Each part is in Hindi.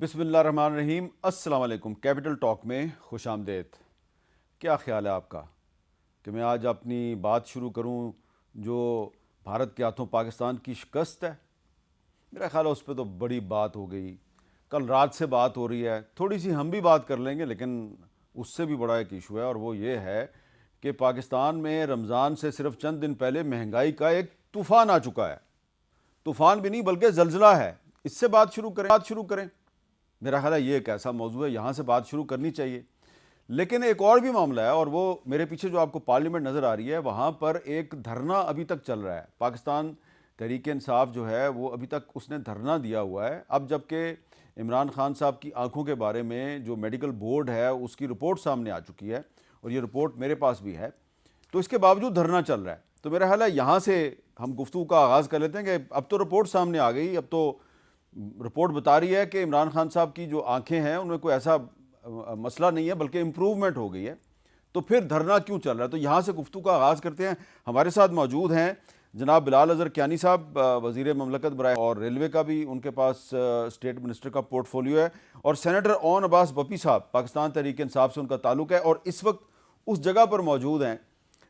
बिस्मिल्लाहिर्रहमानिर्रहीम। अस्सलाम वालेकुम। कैपिटल टॉक में खुश आमदेद। क्या ख्याल है आपका कि मैं आज अपनी बात शुरू करूं जो भारत के हाथों पाकिस्तान की शिकस्त है? मेरा ख्याल है उस पर तो बड़ी बात हो गई, कल रात से बात हो रही है, थोड़ी सी हम भी बात कर लेंगे, लेकिन उससे भी बड़ा एक इशू है और वो ये है कि पाकिस्तान में रमज़ान से सिर्फ चंद दिन पहले महंगाई का एक तूफ़ान आ चुका है। तूफ़ान भी नहीं बल्कि ज़लज़ला है। इससे बात शुरू करें। मेरा ख्याल है ये एक ऐसा मौजू है, यहाँ से बात शुरू करनी चाहिए। लेकिन एक और भी मामला है और वो मेरे पीछे जो आपको पार्लियामेंट नज़र आ रही है, वहाँ पर एक धरना अभी तक चल रहा है। पाकिस्तान तहरीक इंसाफ जो है वो अभी तक उसने धरना दिया हुआ है। अब जबकि इमरान खान साहब की आंखों के बारे में जो मेडिकल बोर्ड है उसकी रिपोर्ट सामने आ चुकी है और ये रिपोर्ट मेरे पास भी है, तो इसके बावजूद धरना चल रहा है। तो मेरा ख्याल है यहाँ से हम गुफ्तगू का आगाज़ कर लेते हैं कि अब तो रिपोर्ट सामने आ गई, अब तो रिपोर्ट बता रही है कि इमरान खान साहब की जो आंखें हैं उनमें कोई ऐसा मसला नहीं है बल्कि इम्प्रूवमेंट हो गई है। तो फिर धरना क्यों चल रहा है? तो यहाँ से गुफ्तगू का आगाज़ करते हैं। हमारे साथ मौजूद हैं जनाब बिलाल अज़हर कियानी साहब, वज़ीर ममलकत बराए और रेलवे का भी उनके पास स्टेट मिनिस्टर का पोर्टफोलियो है, और सेनेटर ओन अब्बास बपी साहब, पाकिस्तान तहरीक इंसाफ से उनका ताल्लुक़ है और इस वक्त उस जगह पर मौजूद हैं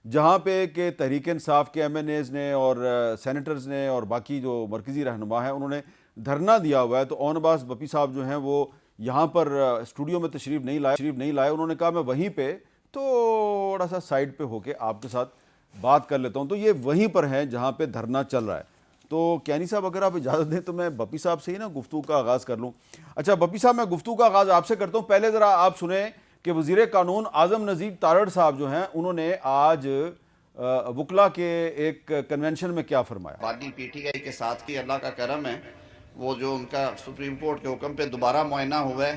जहाँ पे कि तहरीक इंसाफ के MNAs ने और सेनेटर्स ने और बाकी जो मरकज़ी रहनुमा है उन्होंने धरना दिया हुआ है। तो ओन अब्बास बपी साहब जो हैं वो यहाँ पर स्टूडियो में तशरीफ़ नहीं लाए। उन्होंने कहा मैं वहीं पे थोड़ा सा साइड पे होके आपके साथ बात कर लेता हूँ। तो ये वहीं पर है जहाँ पे धरना चल रहा है। तो कियानी साहब अगर आप इजाज़त दें तो मैं बपी साहब से ही ना गुफ्तगू का आगाज़ कर लूँ। अच्छा बपी साहब, मैं गुफ्तगू का आगाज़ आपसे करता हूँ। पहले ज़रा आप सुने कि वज़ीर कानून आज़म नज़ीर तारड़ साहब जो हैं उन्होंने आज वकला के एक कन्वेंशन में क्या फरमाया। पार्टी PTI के साथ की अल्लाह का करम है, वो जो उनका सुप्रीम कोर्ट के हुक्म पे दोबारा मुआयना हुआ है,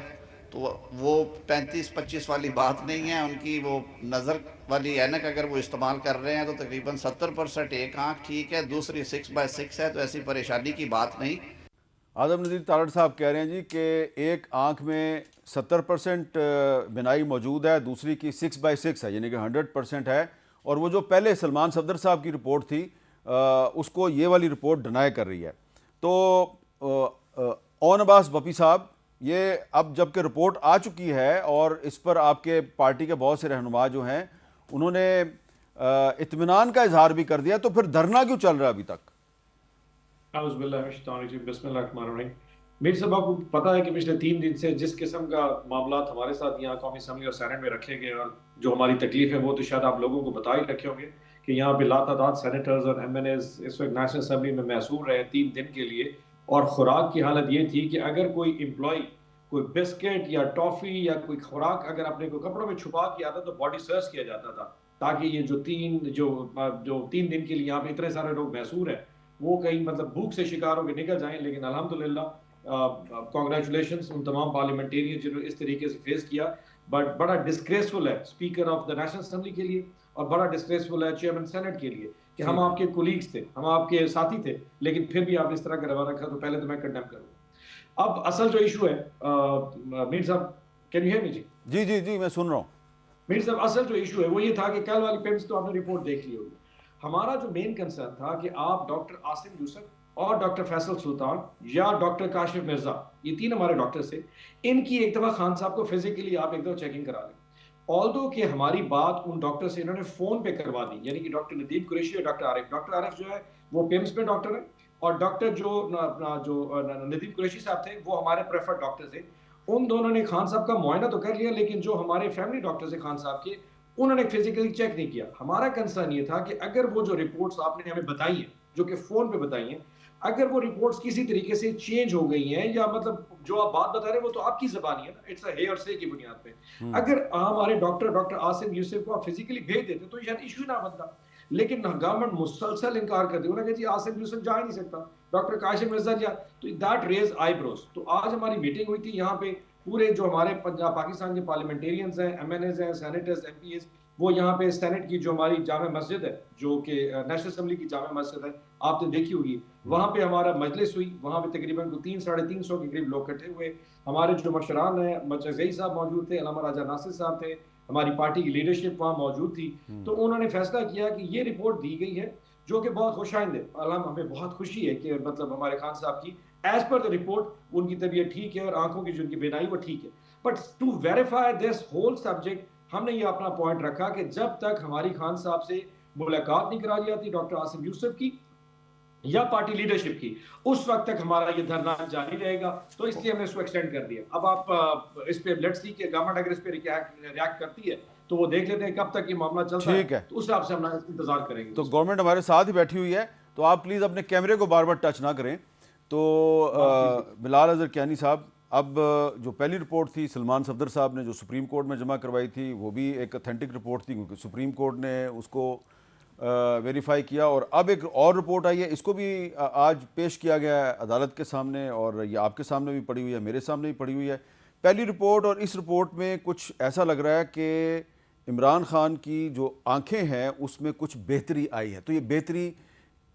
तो वो 35-25 वाली बात नहीं है उनकी। वो नज़र वाली ऐनक अगर वो इस्तेमाल कर रहे हैं तो तकरीबन 70% एक आँख ठीक है, दूसरी 6/6 है, तो ऐसी परेशानी की बात नहीं। आज़म नज़ीर तारड़ साहब कह रहे हैं जी कि एक आँख में 70% बिनाई मौजूद है, दूसरी की 6/6 है, यानी कि 100% है। और वो जो पहले सलमान सफदर साहब की रिपोर्ट थी उसको ये वाली रिपोर्ट डिनाई कर रही है। तो ओन अब्बास बपी साहब, ये अब जबकि रिपोर्ट आ चुकी है और इस पर आपके पार्टी के बहुत से रहनुमा जो हैं उन्होंने इत्मीनान का इजहार भी कर दिया, तो फिर धरना क्यों चल रहा है अभी तक? बिस्मिल्लाहिर्रहमानिर्रहीम। मीर साहब, आपको पता है कि पिछले 3 दिन से जिस किस्म का मामला हमारे साथ यहाँ कौमी असम्बली और सेनेट में रखे गए और जो हमारी तकलीफ है वो तो शायद आप लोगों को बता ही रखे होंगे कि यहाँ पे लातादाद सेनेटर्स और MNAs इस वक्त नेशनल असम्बली में मैसूर रहे 3 दिन के लिए। और खुराक की हालत ये थी कि अगर कोई एम्प्लॉय कोई बिस्किट या टॉफी या कोई खुराक अगर अपने को कपड़ों में छुपा के आता तो बॉडी सर्च किया जाता था, ताकि ये जो 3 दिन के लिए यहाँ पे इतने सारे लोग मैसूर हैं वो कहीं मतलब भूख से शिकार होकर निकल जाएं। लेकिन अल्हम्दुलिल्लाह कांग्रेचुलेशंस उन तमाम पार्लियामेंटेरियन जिन्होंने इस तरीके से फेस किया। बट बड़ा डिस्ग्रेसफुल है speaker of the national assembly के लिए और बड़ा डिस्ग्रेसफुल है चेयरमैन सेनेट के लिए कि हम आपके कोलीग्स थे, हम आपके साथी थे, लेकिन फिर भी आपने इस तरह का रवैया रखा। तो पहले तो मैं कंडेम करूँगा। अब असल जो इशू है मीर साहब, कैन यू हियर मी? जी जी जी, मैं सुन रहा हूँ। मीर साहब, असल जो इशू है वो ये था कि कल वाली पेम्स तो आपने रिपोर्ट देख ली होगी। हमारा जो मेन कंसर्न था कि आप डॉक्टर आसिम यूसुफ और डॉक्टर फैसल सुल्तान या डॉक्टर काशिफ मिर्जा, ये 3 हमारे डॉक्टर्स थे, इनकी एक दफा खान साहब को फिजिकली आप एक दफा चेकिंग करा लें। ऑल्दो कि हमारी बात उन डॉक्टर से इन्होंने फोन पे करवा दी, यानी कि डॉक्टर नदीम कुरैशी और डॉक्टर आरिफ जो है वो पेम्स में डॉक्टर है, और डॉक्टर जो नदीम कुरैशी साहब थे वो हमारे प्रेफर्ड डॉक्टर थे। उन दोनों ने खान साहब का मुआयना तो कर लिया, लेकिन जो हमारे फैमिली डॉक्टर थे खान साहब के, उन्होंने फिजिकली चेक नहीं किया। हमारा कंसर्न ये था कि अगर वो जो रिपोर्ट्स आपने हमें बताई हैं, जो कि फोन पे बताई हैं, अगर वो रिपोर्ट्स किसी तरीके से चेंज हो गई हैं या मतलब जो आप बात बता रहे हैं वो तो आपकी ज़बानी है ना, इट्स अ हे और से की बुनियाद पे, अगर हमारे डॉक्टर आसिम यूसुफ को आप फिजिकली भेज देते तो शायद इशू ना बनता। लेकिन गवर्नमेंट मुसलसल इनकार कर दी, उन्होंने जी आसिम यूसुफ जा ही नहीं सकता, डॉक्टर काशिफ मिर्जा जा, तो दैट रेज आईब्रोज। तो आज हमारी मीटिंग हुई थी यहाँ पे, पूरे जो हमारे पंजाब पाकिस्तान के पार्लियामेंटेरियंस हैं, MNAs हैं, सेनेटर्स, MPs, वो यहाँ पे सेनेट की जो हमारी जामे मस्जिद है, जो कि नेशनल असेंबली की जामे मस्जिद है, आपने देखी होगी, वहाँ पे हमारा मजलिस हुई। वहाँ पे तकरीबन 300-350 के करीब लोग इकट्ठे हुए। हमारे जो मशरान हैं, मजज़ई साहब मौजूद थे, अल्लामा राजा नासिर साहब थे, हमारी पार्टी की लीडरशिप वहाँ मौजूद थी। तो उन्होंने फैसला किया कि ये रिपोर्ट दी गई है जो कि बहुत खुशाइंद है। हमें बहुत खुशी है कि मतलब हमारे खान साहब की एज पर द रिपोर्ट उनकी तबीयत ठीक है और आंखों की जो उनकी बीनाई वो ठीक है। But to verify this whole subject हमने ये अपना पॉइंट रखा कि जब तक हमारी खान साहब से मुलाकात नहीं करा दी जाती डॉक्टर आसिम यूसुफ की या पार्टी लीडरशिप की, उस वक्त तक हमारा ये धरना जारी रहेगा। तो इसलिए हमने इसको एक्सटेंड कर दिया। अब आप इस पे लेट्स सी कि गवर्नमेंट अगर इस पे रिएक्ट करती है तो वो देख लेते हैं कब तक ये मामला चलता है, ठीक है, तो उस हिसाब से हम इंतजार करेंगे। तो गवर्नमेंट हमारे साथ ही बैठी हुई है, तो आप प्लीज़ अपने कैमरे को बार बार टच ना करें। तो बिलाल अजहर कियानी साहब, अब जो पहली रिपोर्ट थी सलमान सफदर साहब ने जो सुप्रीम कोर्ट में जमा करवाई थी, वो भी एक अथेंटिक रिपोर्ट थी क्योंकि सुप्रीम कोर्ट ने उसको वेरीफाई किया, और अब एक और रिपोर्ट आई है, इसको भी आज पेश किया गया है अदालत के सामने, और ये आपके सामने भी पड़ी हुई है, मेरे सामने भी पड़ी हुई है पहली रिपोर्ट। और इस रिपोर्ट में कुछ ऐसा लग रहा है कि इमरान खान की जो आंखें हैं उसमें कुछ बेहतरी आई है। तो ये बेहतरी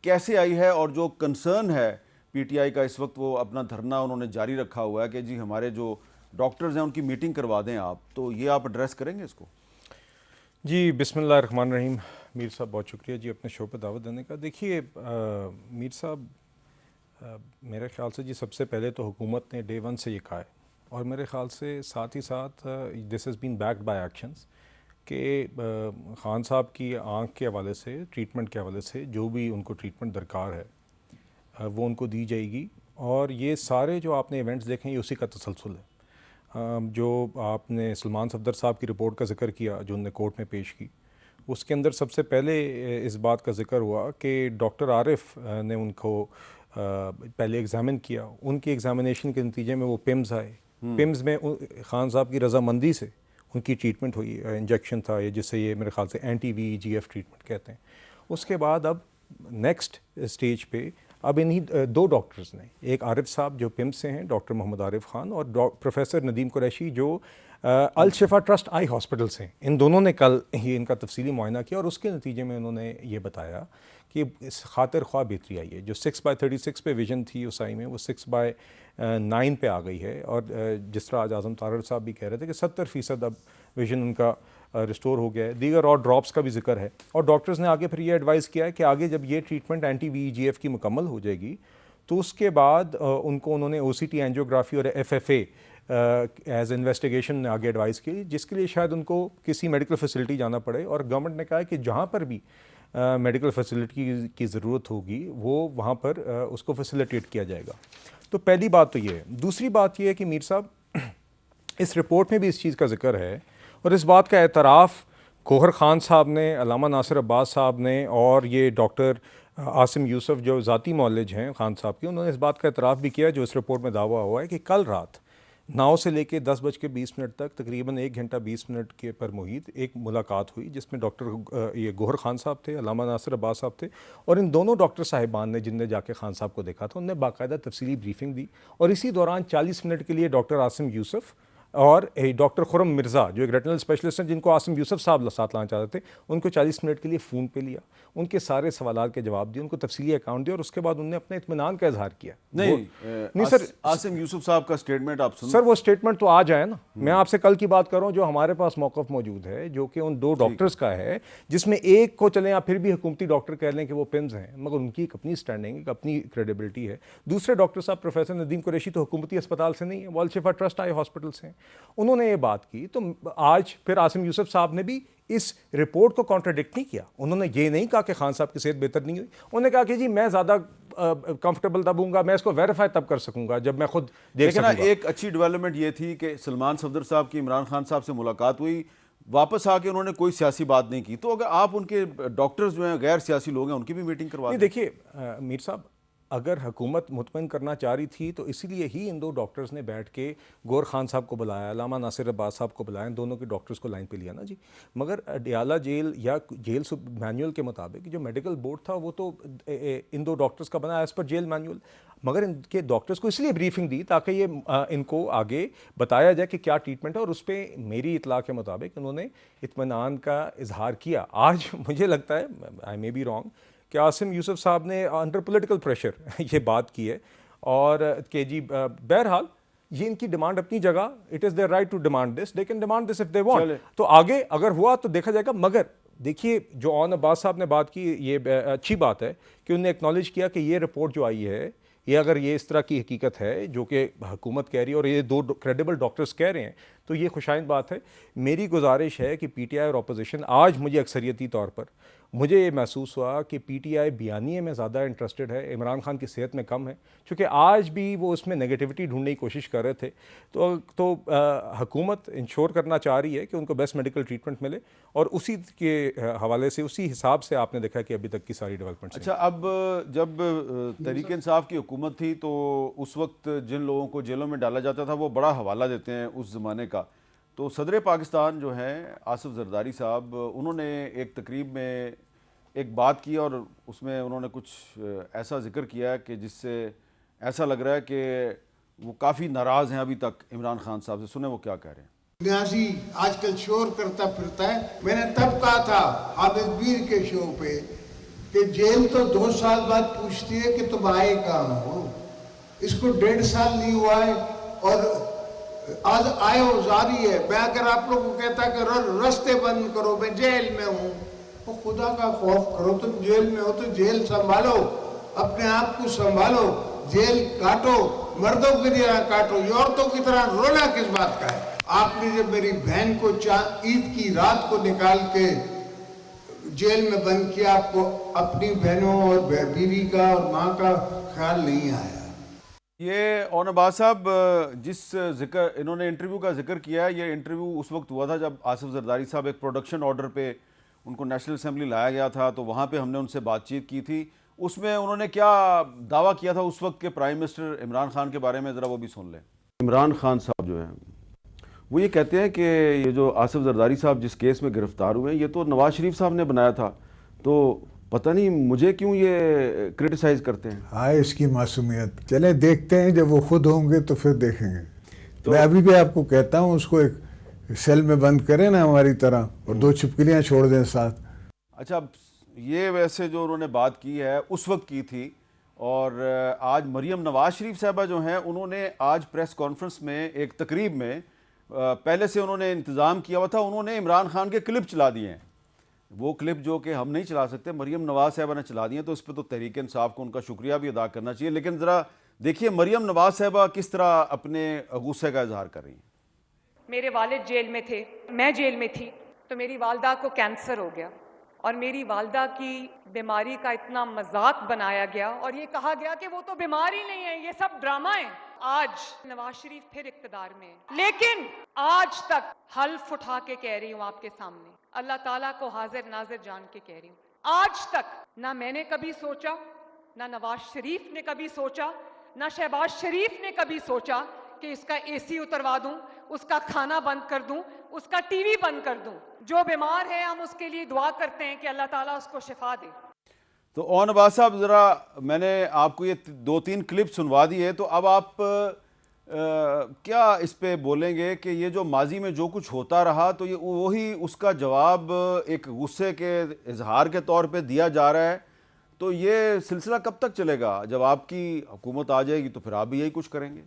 कैसे आई है, और जो कंसर्न है पीटीआई का इस वक्त, वो अपना धरना उन्होंने जारी रखा हुआ है कि जी हमारे जो डॉक्टर्स हैं उनकी मीटिंग करवा दें आप, तो ये आप एड्रेस करेंगे इसको? जी बिस्मिल्लाहिर्रहमानिर्रहीम। मीर साहब बहुत शुक्रिया जी अपने शो पर दावत देने का। देखिए मीर साहब, मेरे ख़्याल से जी सबसे पहले तो हुकूमत ने डे वन से ये कहा है, और मेरे ख़्याल से साथ ही साथ this has been backed by actions कि ख़ान साहब की आँख के हवाले से, ट्रीटमेंट के हवाले से जो भी उनको ट्रीटमेंट दरकार है वो उनको दी जाएगी। और ये सारे जो आपने इवेंट्स देखे ये उसी का तसलसल है। जो आपने सलमान सफदर साहब की रिपोर्ट का जिक्र किया जो उन्होंने कोर्ट में पेश की, उसके अंदर सबसे पहले इस बात का जिक्र हुआ कि डॉक्टर आरिफ ने उनको पहले एग्ज़ामिन किया, उनकी एग्ज़ामिनेशन के नतीजे में वो पिम्स आए। पिम्स में ख़ान साहब की रजामंदी से उनकी ट्रीटमेंट हुई, इंजेक्शन था ये जिससे ये मेरे ख्याल से anti-VEGF ट्रीटमेंट कहते हैं। उसके बाद अब नेक्स्ट स्टेज पे अब इन्हीं दो डॉक्टर्स ने, एक आरिफ साहब जो पिम्स से हैं, डॉक्टर मोहम्मद आरिफ खान, और प्रोफेसर नदीम कुरैशी जो अल शिफा ट्रस्ट आई हॉस्पिटल से, इन दोनों ने कल ही इनका तफसीली मुआयना किया और उसके नतीजे में उन्होंने ये बताया कि इस खातिर ख्वाह बेहतरी आई है। जो 6/36 पे विजन थी उस आई में, वो 6/9 पे आ गई है। और जिस तरह आज आज़म तारड़ साहब भी कह रहे थे कि 70% अब विजन उनका रिस्टोर हो गया है। दीगर और ड्रॉप्स का भी जिक्र है, और डॉक्टर्स ने आगे फिर ये एडवाइस किया है कि आगे जब ये ट्रीटमेंट anti-VEGF की मुकम्मल हो जाएगी तो उसके बाद उन्होंने OCT एंजियोग्राफी और FFA एज इन्वेस्टिगेशन आगे एडवाइस की, जिसके लिए शायद उनको किसी मेडिकल फैसिलिटी जाना पड़े। और गवर्नमेंट ने कहा है कि जहाँ पर भी मेडिकल फैसिलिटी की ज़रूरत होगी वो वहाँ पर उसको फैसिलिटेट किया जाएगा। तो पहली बात तो ये है। दूसरी बात ये है कि मीर साहब, इस रिपोर्ट में भी इस चीज़ का जिक्र है और इस बात का एतराफ़ गौहर ख़ान साहब ने, अल्लामा नासिर अब्बास साहब ने, और ये डॉक्टर आसिम यूसुफ जो ज़ाती मौलज हैं ख़ान साहब के, उन्होंने इस बात का एतराफ़ भी किया जो इस रिपोर्ट में दावा हुआ है कि कल रात 9 से लेकर 10:20 तक तकरीबन 1 घंटा 20 मिनट के पर मुहित एक मुलाकात हुई जिसमें डॉक्टर ये गौहर ख़ान साहब थे, अल्लामा नासिर अब्बास साहब थे, और इन दोनों डॉक्टर साहिबान ने जिनने जाके ख़ान साहब को देखा था उन्होंने बाकायदा तफसीली ब्रीफिंग दी। और इसी दौरान 40 मिनट के लिए डॉक्टर आसिम यूसुफ और डॉक्टर खुरम मिर्ज़ा जो एक रेटिनल स्पेशलिस्ट हैं जिनको आसिम यूसुफ साहब साथ लाना चाहते थे, उनको 40 मिनट के लिए फ़ोन पे लिया, उनके सारे सवालात के जवाब दिए, उनको तफसीली अकाउंट दिया, और उसके बाद उन्होंने अपने इत्मीनान का इजहार किया। नहीं सर, आसिम यूसुफ साहब का स्टेटमेंट आप सुन सर, वो स्टेटमेंट तो आ जाए ना। मैं आपसे कल की बात कर रहा हूँ जो हमारे पास मौक़िफ़ मौजूद है, जो कि उन दो डॉक्टर्स का है, जिसमें एक को चलें आप फिर भी हुकूमती डॉक्टर कह लें कि वो पिम्स हैं, मगर उनकी एक अपनी स्टैंडिंग, एक अपनी क्रेडिबिलिटी है। दूसरे डॉक्टर साहब प्रोफेसर नदीम कुरैशी तो हुकूमती अस्पताल से नहीं है, वो अल शिफा ट्रस्ट आई हॉस्पिटल से हैं। उन्होंने ये बात की, तो आज फिर आसिम यूसुफ साहब ने भी इस रिपोर्ट को कॉन्ट्राडिक्ट नहीं किया। उन्होंने ये नहीं कहा कि ख़ान साहब की सेहत बेहतर नहीं हुई, उन्होंने कहा कि जी मैं ज़्यादा कंफर्टेबल तब हूँगा, मैं इसको वेरीफाई तब कर सकूंगा जब मैं खुद देख सकूंगा। एक अच्छी डेवलपमेंट ये थी कि सलमान सफदर साहब की इमरान खान साहब से मुलाकात हुई, वापस आके उन्होंने कोई सियासी बात नहीं की। तो अगर आप उनके डॉक्टर्स जो हैं गैर सियासी लोग हैं उनकी भी मीटिंग करवा दें। देखिए मीर साहब, अगर हुकूमत मुतमईन करना चाह रही थी तो इसीलिए ही इन दो डॉक्टर्स ने बैठ के गौहर ख़ान साहब को बुलाया, अल्लामा नासिर अब्बास साहब को बुलाया, इन दोनों के डॉक्टर्स को लाइन पे लिया ना जी। मगर डियाला जेल या जेल मैनुअल के मुताबिक जो मेडिकल बोर्ड था वो तो इन दो डॉक्टर्स का बना एज़ पर जेल मैनुअल, मगर इनके डॉक्टर्स को इसलिए ब्रीफिंग दी ताकि ये इनको आगे बताया जाए कि क्या ट्रीटमेंट है, और उस पर मेरी इतला के मुताबिक उन्होंने इत्मीनान का इजहार किया। आज मुझे लगता है, आई मे बी रॉन्ग, कि आसिम यूसुफ साहब ने अंडर पॉलिटिकल प्रेशर ये बात की है, और के जी बहरहाल ये इनकी डिमांड अपनी जगह, it is there right to demand this, they can demand this if they want. तो आगे अगर हुआ तो देखा जाएगा, मगर देखिए, जो ऑन अब्बास साहब ने बात की, ये अच्छी बात है कि उन्होंने एक्नॉलेज किया कि ये रिपोर्ट जो आई है, ये अगर ये इस तरह की हकीकत है जो कि हुकूमत कह रही है और ये दो क्रेडिबल डॉक्टर्स कह रहे हैं, तो ये खुशाइंद बात है। मेरी गुजारिश है कि पीटीआई और अपोजिशन, आज मुझे अक्सरियती तौर पर मुझे ये महसूस हुआ कि पीटीआई बयानिए में ज़्यादा इंटरेस्टेड है, इमरान खान की सेहत में कम है, क्योंकि आज भी वो उसमें नेगेटिविटी ढूंढने की कोशिश कर रहे थे। तो हुकूमत इंश्योर करना चाह रही है कि उनको बेस्ट मेडिकल ट्रीटमेंट मिले, और उसी के हवाले से, उसी हिसाब से आपने देखा कि अभी तक की सारी डेवलपमेंट्स। अच्छा, अब जब तहरीक इंसाफ की हुकूमत थी तो उस वक्त जिन लोगों को जेलों में डाला जाता था वो बड़ा हवाला देते हैं उस ज़माने का। तो सदर पाकिस्तान जो हैं आसिफ जरदारी साहब, उन्होंने एक तकरीब में एक बात की और उसमें उन्होंने कुछ ऐसा जिक्र किया कि जिससे ऐसा लग रहा है कि वो काफ़ी नाराज़ हैं अभी तक इमरान खान साहब से। सुने वो क्या कह रहे हैं। न्याजी आजकल शोर करता फिरता है। मैंने तब कहा था हाफिज बीर के शो पे कि जेल तो 2 साल बाद पूछती है कि तुम आए कहाँ हो। इसको 1.5 साल नहीं हुआ है और आज आए हो जारी है। मैं अगर आप लोगों को कहता कि रास्ते बंद करो, मैं जेल में हूँ, तो खुदा का खौफ करो। तुम जेल में हो तो जेल संभालो, अपने आप को संभालो, जेल काटो, मर्दों की तरह काटो, औरतों की तरह रोना किस बात का है। आपने जब मेरी बहन को ईद की रात को निकाल के जेल में बंद किया, आपको अपनी बहनों और बीवी का और माँ का ख्याल नहीं आया। ये ऑन अब्बास साहब, जिस जिक्र इन्होंने इंटरव्यू का जिक्र किया है, ये इंटरव्यू उस वक्त हुआ था जब आसिफ जरदारी साहब एक प्रोडक्शन ऑर्डर पे उनको नेशनल असेंबली लाया गया था, तो वहाँ पे हमने उनसे बातचीत की थी। उसमें उन्होंने क्या दावा किया था उस वक्त के प्राइम मिनिस्टर इमरान खान के बारे में, ज़रा वो भी सुन लें। इमरान खान साहब जो है वो ये कहते हैं कि ये जो आसिफ जरदारी साहब जिस केस में गिरफ्तार हुए हैं, ये तो नवाज शरीफ साहब ने बनाया था, तो पता नहीं मुझे क्यों ये क्रिटिसाइज करते हैं। हाँ, इसकी मासूमियत चले देखते हैं, जब वो खुद होंगे तो फिर देखेंगे। तो मैं अभी भी आपको कहता हूँ उसको एक सेल में बंद करें ना हमारी तरह, और 2 छिपकलियाँ छोड़ दें साथ। अच्छा, ये वैसे जो उन्होंने बात की है उस वक्त की थी, और आज मरियम नवाज शरीफ साहबा जो हैं उन्होंने आज प्रेस कॉन्फ्रेंस में एक तकरीब में पहले से उन्होंने इंतज़ाम किया हुआ था, उन्होंने इमरान खान के क्लिप चला दिए हैं। वो क्लिप जो कि हम नहीं चला सकते, मरियम नवाज साहबा ने चला दिए, तो इस पर तो तहरीक इंसाफ को उनका शुक्रिया भी अदा करना चाहिए। लेकिन ज़रा देखिए मरियम नवाज साहबा किस तरह अपने गुस्से का इजहार कर रही हैं। मेरे वालिद जेल में थे, मैं जेल में थी, तो मेरी वालदा को कैंसर हो गया और मेरी वालदा की बीमारी का इतना मजाक बनाया गया और ये कहा गया कि वो तो बीमार ही नहीं है, ये सब ड्रामा है। आज नवाज शरीफ फिर इख्तिदार में है, लेकिन आज तक हल्फ उठा के कह रही हूँ आपके सामने, अल्लाह ताला को हाजिर नाजिर जान के कह रही हूँ, आज तक ना मैंने कभी सोचा, ना नवाज शरीफ ने कभी सोचा, ना शहबाज शरीफ ने कभी सोचा कि इसका एसी उतरवा दूं, उसका खाना बंद कर दूं, उसका टीवी बंद कर दूं। जो बीमार है हम उसके लिए दुआ करते हैं कि अल्लाह ताला उसको शिफा दे। तो ऑन अब्बास साहब, ज़रा मैंने आपको ये 2-3 क्लिप सुनवा दी है, तो अब आप क्या इस पे बोलेंगे कि ये जो माजी में जो कुछ होता रहा, तो ये वही उसका जवाब एक गुस्से के इजहार के तौर पे दिया जा रहा है, तो ये सिलसिला कब तक चलेगा? जब आपकी हुकूमत आ जाएगी तो फिर आप भी यही कुछ करेंगे?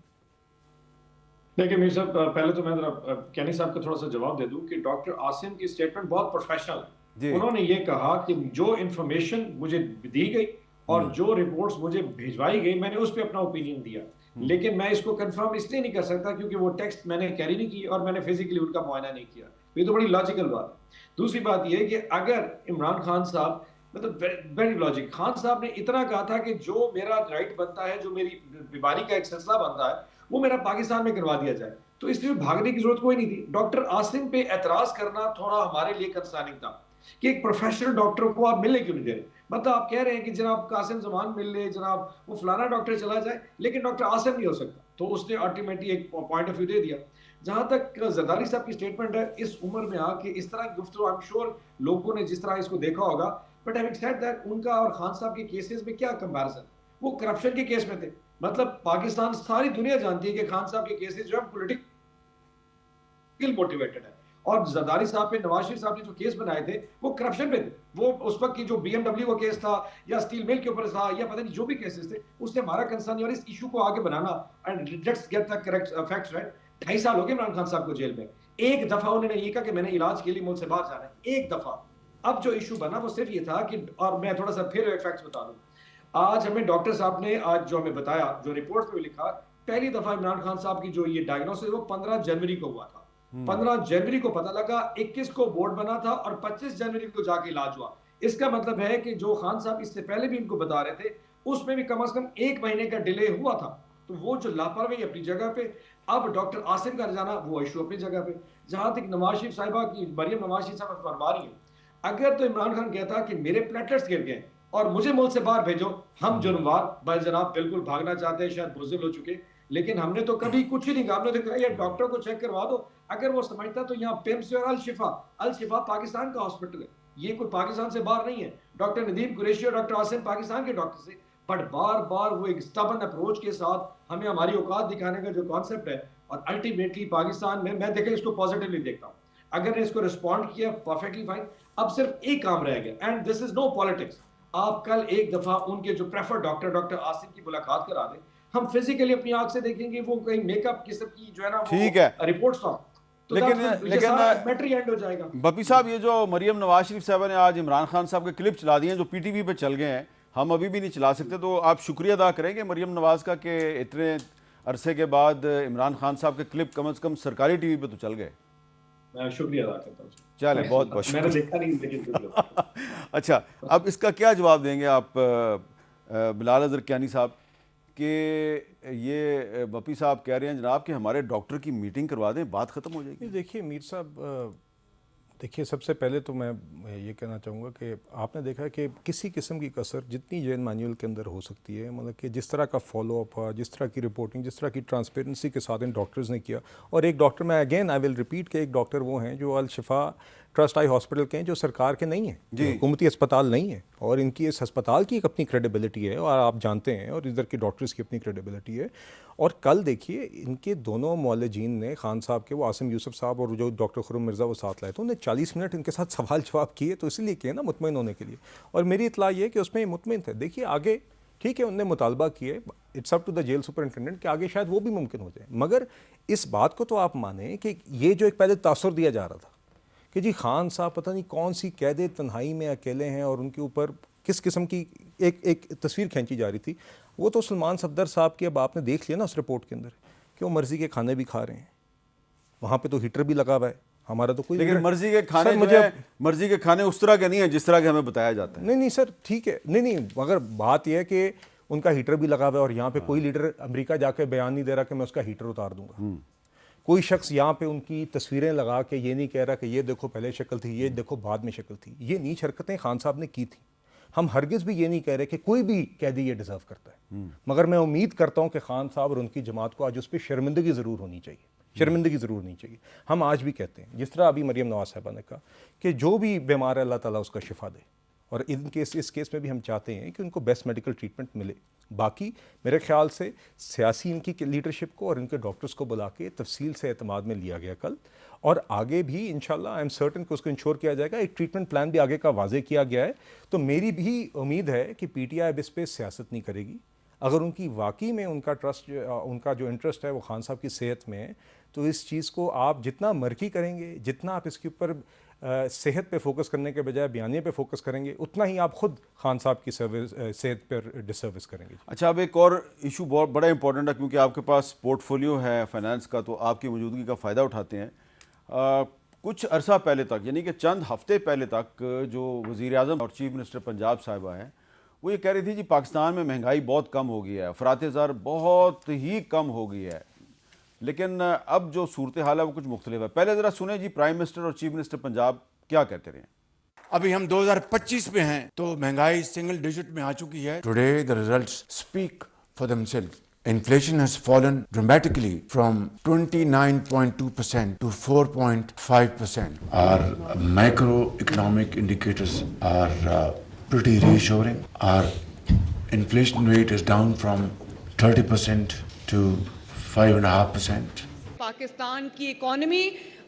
देखिए मीर साहब, पहले तो मैं जरा कैनी साहब को थोड़ा सा जवाब दे दूं कि डॉक्टर आसिम की स्टेटमेंट बहुत प्रोफेशनल है। उन्होंने ये कहा कि जो इंफॉर्मेशन मुझे दी गई और जो रिपोर्ट्स मुझे भिजवाई गई, मैंने उस पर अपना ओपिनियन दिया, लेकिन मैं इसको कंफर्म इसलिए नहीं कर सकता क्योंकि वो टेक्स्ट मैंने कैरी नहीं की और मैंने फिजिकली उनका मुआयना नहीं किया। ये तो बड़ी लॉजिकल बात है। दूसरी बात ये है कि अगर इमरान खान साहब, मतलब वेरी लॉजिक, खान साहब ने इतना कहा था कि जो मेरा राइट बनता है, जो मेरी बीमारी का एक सिलसिला बनता है, वो मेरा पाकिस्तान में करवा दिया जाए, तो इसलिए भागने की जरूरत कोई नहीं थी। डॉक्टर आसिम पे एतराज करना थोड़ा हमारे लिए कंसर्निंग था कि एक प्रोफेशनल डॉक्टर को आप मिलने क्यों नहीं दे रहे। मतलब आप कह रहे हैं कि जनाब कासिम जमान मिल ले, जनाब वो फलाना डॉक्टर चला जाए, लेकिन डॉक्टर आसिम नहीं हो सकता। तो उसने अल्टीमेटली एक पॉइंट ऑफ व्यू दे दिया। जहां तक जरदारी साहब की स्टेटमेंट है, इस उम्र में आके इस तरह की गुफ्तगू, आई एम श्योर लोगों ने जिस तरह इसको देखा होगा, बट हैविंग सेड दैट, उनका और खान साहब के केसेस में क्या कंपैरिजन, वो करप्शन के केस में थे। मतलब पाकिस्तान, सारी दुनिया जानती है कि खान साहब के केसेस जो है पॉलिटिकल मोटिवेटेड है, और जरदारी साहब पे, नवाज शरीफ साहब ने जो केस बनाए थे वो करप्शन पे थे। वो उस वक्त की जो BMW का केस था या स्टील मिल के ऊपर था या पता नहीं जो भी केसेस थे, उससे हमारा कंसर्न और इस इशू को आगे बनाना, and let's get the correct facts right. 2.5 साल हो गए इमरान खान साहब को जेल में। एक दफा उन्होंने ये कहा कि मैंने इलाज के लिए मुल्क से बाहर जाना है, एक दफा। अब जो इशू बना वो सिर्फ ये था कि, और मैं थोड़ा सा फिर फैक्ट्स बता दूं, आज हमें डॉक्टर साहब ने आज जो हमें बताया, जो रिपोर्ट में लिखा, पहली दफा इमरान खान साहब की जो ये डायग्नोसिस वो 15 जनवरी को हुआ था। 15 जनवरी को पता लगा, 21 को बोर्ड बना था और 25 जनवरी को जाके इलाज हुआ। इसका मतलब है कि जो खान साहब इससे पहले भी इनको बता रहे थे उसमें भी कम से कम 1 महीने का डिले हुआ था। तो वो जो लापरवाही अपनी जगह पे, अब डॉक्टर आसिम का जाना वो इशू अपनी जगह पे। जहां तक नवाज शरीफ साहिबा की, मरियम नवाज शरीफ साहब फरमा रही है, अगर तो इमरान खान कहता कि मेरे प्लेटलेट्स गिर गए और मुझे मुल्क से बाहर भेजो, हम जुर्मवार भाई जनाब बिल्कुल भागना चाहते हैं, शायद बुज़दिल हो चुके, लेकिन हमने तो कभी कुछ ही नहीं कहा। हमने तो कहा यार डॉक्टर को चेक करवा दो। अगर वो समझता तो यहाँ पिम्स और अल शिफा पाकिस्तान का हॉस्पिटल है, ये कोई पाकिस्तान से बाहर नहीं है। डॉक्टर नदीम कुरैशी और डॉक्टर आसिम पाकिस्तान के डॉक्टर से, बट बार बार वो एक स्टबर्न अप्रोच के साथ हमें हमारी औकात दिखाने का जो कॉन्सेप्ट है, और अल्टीमेटली पाकिस्तान में मैं देखें इसको पॉजिटिवली देखता हूँ। अगर ने इसको रिस्पॉन्ड किया परफेक्टली फाइन, अब सिर्फ एक काम रह गया, and this is no politics. आप कल एक दफा उनके जो प्रेफर्ड डॉक्टर आसिम की मुलाकात करा दें, हम फिजिकली अपनी आंख से देखेंगे, वो कहीं मेकअप किस्म की जो है ना ठीक है रिपोर्ट्स था, तो लेकिन मैटर एंड हो जाएगा। बपी साहब, ये जो मरियम नवाज शरीफ साहब ने आज इमरान खान साहब के क्लिप चला दिए हैं जो पीटीवी पे चल गए हैं, हम अभी भी नहीं चला सकते, तो आप शुक्रिया अदा करेंगे मरियम नवाज का कि इतने अरसे के बाद इमरान खान साहब के क्लिप कम से कम सरकारी टीवी पे तो चल गए। मैं शुक्रिया अदा करता हूँ। चले, बहुत बहुत मैंने देखा नहीं लेकिन अच्छा, अब इसका क्या जवाब देंगे आप बिलाल अज़हर कियानी साहब कि ये बपी साहब कह रहे हैं जनाब कि हमारे डॉक्टर की मीटिंग करवा दें, बात ख़त्म हो जाएगी? देखिए मीर साहब, देखिए सबसे पहले तो मैं ये कहना चाहूँगा कि आपने देखा है कि किसी किस्म की कसर जितनी जैन मैनुअल के अंदर हो सकती है, मतलब कि जिस तरह का फॉलोअप हुआ, जिस तरह की रिपोर्टिंग, जिस तरह की ट्रांसपेरेंसी के साथ इन डॉक्टर्स ने किया। और एक डॉक्टर, मैं अगेन आई विल रिपीट कि एक डॉक्टर वो हैं जो अल शिफा ट्रस्ट आई हॉस्पिटल के हैं, जो सरकार के नहीं हैं, हुकूमती अस्पताल नहीं है, और इनकी इस अस्पताल की एक अपनी क्रेडिबिलिटी है और आप जानते हैं, और इधर के डॉक्टर्स की अपनी क्रेडिबिलिटी है। और कल देखिए इनके दोनों मौलजीन ने, खान साहब के, वो आसिम यूसुफ साहब और जो डॉक्टर खुर्रम मिर्ज़ा वो साथ लाए थे, उन्हें 40 मिनट इनके साथ सवाल जवाब किए, तो इसलिए किए ना मुतमईन होने के लिए। और मेरी इतला ये है कि उसमें मुतमईन थे। देखिए आगे ठीक है, उनने मुतालबा किए, it's up to the jail superintendent कि आगे शायद वो भी मुमकिन हो जाए, मगर इस बात को तो आप माने कि ये जो एक पहले तासुर दिया जा रहा था कि जी खान साहब पता नहीं कौन सी कैदे तन्हाई में अकेले हैं और उनके ऊपर किस किस्म की एक तस्वीर खींची जा रही थी, वो तो सलमान सफदर साहब की अब आपने देख लिया ना उस रिपोर्ट के अंदर कि वो मर्जी के खाने भी खा रहे हैं, वहाँ पे तो हीटर भी लगा हुआ है, हमारा तो कोई। लेकिन मर्जी के खाने मर्जी के खाने उस तरह के नहीं है जिस तरह के हमें बताया जाता है। नहीं सर, ठीक है, नहीं मगर बात यह है कि उनका हीटर भी लगा हुआ है और यहाँ पे कोई लीडर अमेरिका जाके बयान नहीं दे रहा कि मैं उसका हीटर उतार दूंगा। कोई शख्स यहाँ पे उनकी तस्वीरें लगा के ये नहीं कह रहा कि ये देखो पहले शक्ल थी, ये देखो बाद में शक्ल थी। ये नीच हरकतें खान साहब ने की थी। हम हरगिज़ भी ये नहीं कह रहे कि कोई भी कैदी ये डिज़र्व करता है, मगर मैं उम्मीद करता हूँ कि खान साहब और उनकी जमात को आज उस पर शर्मिंदगी ज़रूर होनी चाहिए, शर्मिंदगी ज़रूर नहीं चाहिए। हम आज भी कहते हैं, जिस तरह अभी मरियम नवाज साहबा ने कहा कि जो भी बीमार है अल्लाह ताला उसका शिफा दे, और इस केस में भी हम चाहते हैं कि उनको बेस्ट मेडिकल ट्रीटमेंट मिले। बाकी मेरे ख्याल से सियासी इनकी लीडरशिप को और इनके डॉक्टर्स को बुला के तफसील से एतमाद में लिया गया कल, और आगे भी इंशाल्लाह आई एम सर्टन कि उसको इंश्योर किया जाएगा। एक ट्रीटमेंट प्लान भी आगे का वाजे किया गया है। तो मेरी भी उम्मीद है कि PTI अब इस पर सियासत नहीं करेगी। अगर उनकी वाकई में उनका जो इंटरेस्ट है वो खान साहब की सेहत में है, तो इस चीज़ को आप जितना मर्की करेंगे, जितना आप इसके ऊपर सेहत पे फोकस करने के बजाय बयानिए पे फोकस करेंगे, उतना ही आप खुद खान साहब की सेहत पर डिसर्विस करेंगे। अच्छा, अब एक और इशू बहुत बड़ा इंपॉर्टेंट है, क्योंकि आपके पास पोर्टफोलियो है फाइनेंस का, तो आपकी मौजूदगी का फ़ायदा उठाते हैं। कुछ अरसा पहले तक, यानी कि चंद हफ्ते पहले तक, जो वज़ीर-ए-आज़म और चीफ मिनिस्टर पंजाब साहिबा हैं, वो ये कह रही थी जी पाकिस्तान में महंगाई बहुत कम हो गई है, अफरात ज़र बहुत ही कम हो गई है। लेकिन अब जो सूरत हाल है वो कुछ मुख्तलिफ है। पहले ज़रा सुने जी प्राइम मिनिस्टर और चीफ मिनिस्टर पंजाब क्या कहते रहे। अभी हम 2025 में हैं तो महंगाई सिंगल डिजिट में आ चुकी है। Today the results speak for themselves. Inflation has fallen dramatically from 29.2% to 4.5%. Our macroeconomic indicators are pretty reassuring. Our inflation rate is down from 30% to 5.5%. Pakistan की इकोनॉमी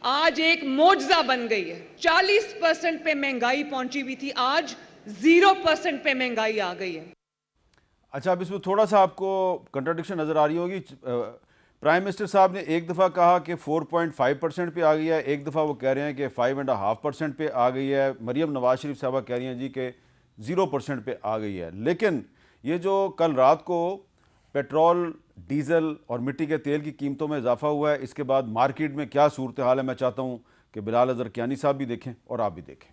आज एक मोजज़ा बन गई है। 40% पे महंगाई पहुंची हुई थी, आज 0% पे महंगाई आ गई है। अच्छा, अब इसमें थोड़ा सा आपको कंट्राडिक्शन नज़र आ रही होगी। प्राइम मिनिस्टर साहब ने एक दफ़ा कहा कि 4.5% पे आ गई है, एक दफ़ा वो कह रहे हैं कि 5.5% पे आ गई है। मरीम नवाज शरीफ साहबा कह रही हैं जी कि 0% पे आ गई है। लेकिन ये जो कल रात को पेट्रोल, डीज़ल और मिट्टी के तेल की कीमतों में इजाफा हुआ है, इसके बाद मार्केट में क्या सूरत हाल है, मैं चाहता हूँ कि बिलाल अज़हर कियानी साहब भी देखें और आप भी देखें।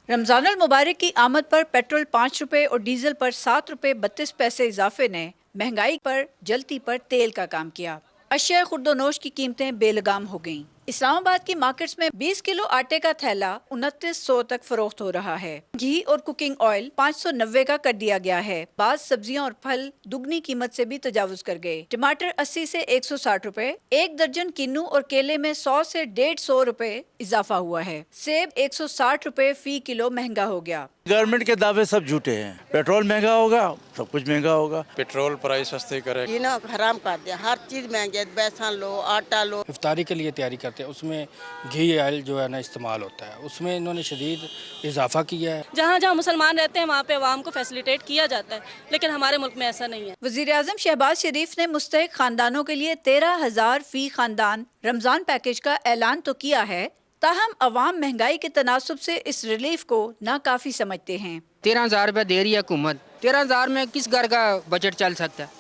रमजानुल मुबारक की आमद पर पेट्रोल 5 रुपए और डीजल पर 7 रुपए 32 पैसे इजाफे ने महंगाई पर जलती पर तेल का काम किया। अशिया खुर्दोनोश की कीमतें बेलगाम हो गईं। इस्लामाबाद की मार्केट्स में 20 किलो आटे का थैला 2900 तक फरोख्त हो रहा है। घी और कुकिंग ऑयल 590 का कर दिया गया है। बाज सब्जियां और फल दुगनी कीमत से भी तजावुज कर गए। टमाटर 80 से 160 रुपए, एक दर्जन किन्नू और केले में 100 से 150 रुपए इजाफा हुआ है। सेब 160 रुपए फी किलो महंगा हो गया। गवर्नमेंट के दावे सब झूठे हैं। पेट्रोल महंगा होगा, सब कुछ महंगा होगा। पेट्रोल प्राइस सस्ते करे, ये ना हराम कर दिया, हर चीज महंगी है। बेसन लो, आटा लो। इफ्तारी के लिए तैयारी करते हैं, उसमें घी ऑयल जो है ना इस्तेमाल होता है, उसमें इन्होंने शदीद इजाफा किया है। जहाँ जहाँ मुसलमान रहते हैं वहाँ पे अवाम को फैसिलिटेट किया जाता है, लेकिन हमारे मुल्क में ऐसा नहीं है। वज़ीर आज़म शहबाज शरीफ ने मुस्तहिक खानदानों के लिए 13,000 फी खानदान रमजान पैकेज का ऐलान तो किया है, ताहम अवाम महंगाई के तनासुब से इस रिलीफ को नाकाफी समझते हैं। 13,000 रुपये दे रही है हुकूमत। 13,000 में किस घर का बजट चल सकता है,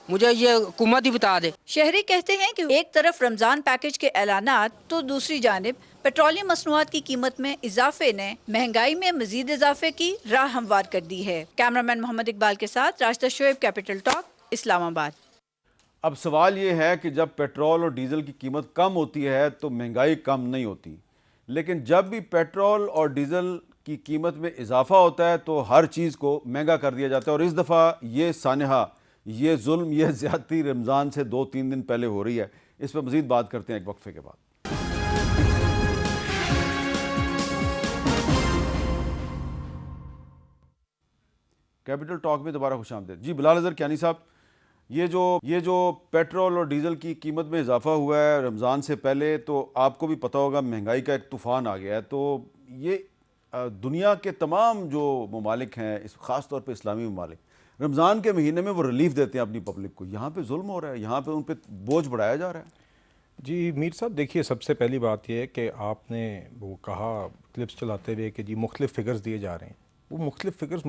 मुझे ये हुकूमत ही बता दे। शहरी कहते हैं कि एक तरफ रमजान पैकेज के ऐलानात तो दूसरी जानिब पेट्रोलियम मसनूआत की कीमत में इजाफे ने महंगाई में मजीद इजाफे की राह हमवार कर दी है। कैमरामैन मोहम्मद इकबाल के साथ राशिदा शोएब, कैपिटल टॉक, इस्लामाबाद। अब सवाल ये है कि जब पेट्रोल और डीज़ल की कीमत कम होती है तो महंगाई कम नहीं होती, लेकिन जब भी पेट्रोल और डीज़ल की कीमत में इजाफा होता है तो हर चीज़ को महंगा कर दिया जाता है। और इस दफ़ा ये सानहा, ये जुल्म, ये ज़्यादती रमज़ान से 2-3 दिन पहले हो रही है। इस पर मज़ीद बात करते हैं एक वक्फे के बाद। कैपिटल टॉक में दोबारा खुशामदीद। जी बिलाल अज़हर कियानी साहब, ये जो पेट्रोल और डीज़ल की कीमत में इजाफा हुआ है रमज़ान से पहले, तो आपको भी पता होगा महंगाई का एक तूफ़ान आ गया है। तो ये दुनिया के तमाम जो ममालिक हैं, इस ख़ास तौर पे इस्लामी ममालिक, रमज़ान के महीने में वो रिलीफ देते हैं अपनी पब्लिक को। यहाँ पे जुल्म हो रहा है, यहाँ पे उन पर बोझ बढ़ाया जा रहा है। जी मीर साहब, देखिए सबसे पहली बात यह है कि आपने वो कहा क्लिप्स चलाते हुए कि जी मुख्तलिफ फिगर्स दिए जा रहे हैं। वो मुख्तलिफ फिगर्स